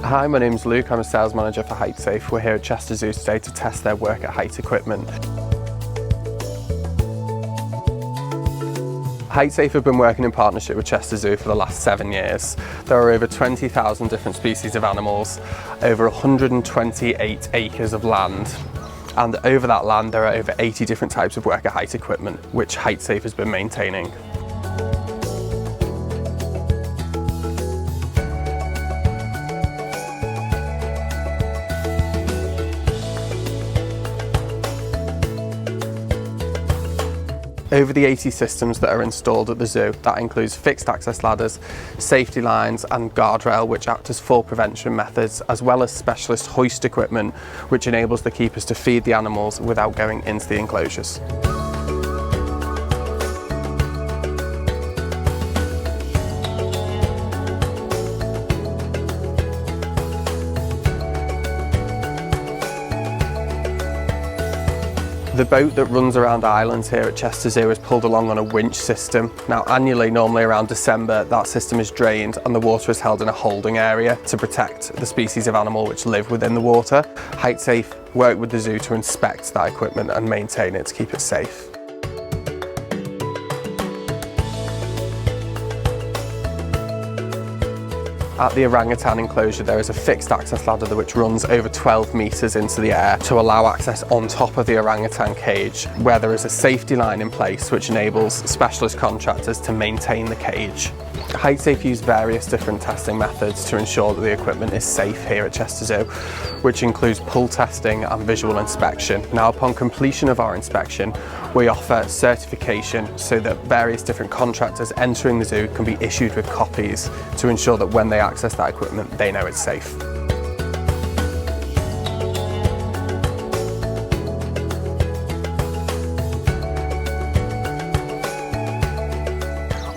Hi, my name's Luke. I'm a sales manager for Heightsafe. We're here at Chester Zoo today to test their work at height equipment. Heightsafe have been working in partnership with Chester Zoo for the last 7 years. There are over 20,000 different species of animals, over 128 acres of land, and over that land there are over 80 different types of work at height equipment, which Heightsafe has been maintaining. Over the 80 systems that are installed at the zoo, that includes fixed access ladders, safety lines and guardrail, which act as fall prevention methods, as well as specialist hoist equipment which enables the keepers to feed the animals without going into the enclosures. The boat that runs around islands here at Chester Zoo is pulled along on a winch system. Now annually, normally around December, that system is drained and the water is held in a holding area to protect the species of animal which live within the water. Heightsafe work with the zoo to inspect that equipment and maintain it to keep it safe. At the orangutan enclosure there is a fixed access ladder which runs over 12 metres into the air to allow access on top of the orangutan cage, where there is a safety line in place which enables specialist contractors to maintain the cage. Heightsafe use various different testing methods to ensure that the equipment is safe here at Chester Zoo, which includes pull testing and visual inspection. Now upon completion of our inspection, we offer certification so that various different contractors entering the zoo can be issued with copies to ensure that when they access that equipment, they know it's safe.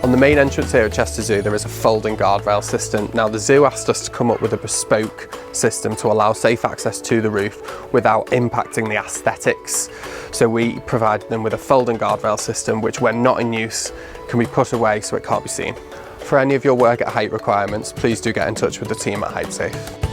On the main entrance here at Chester Zoo there is a folding guardrail system. Now the zoo asked us to come up with a bespoke system to allow safe access to the roof without impacting the aesthetics. So we provided them with a folding guardrail system which, when not in use, can be put away so it can't be seen. For any of your work at height requirements, please do get in touch with the team at Heightsafe.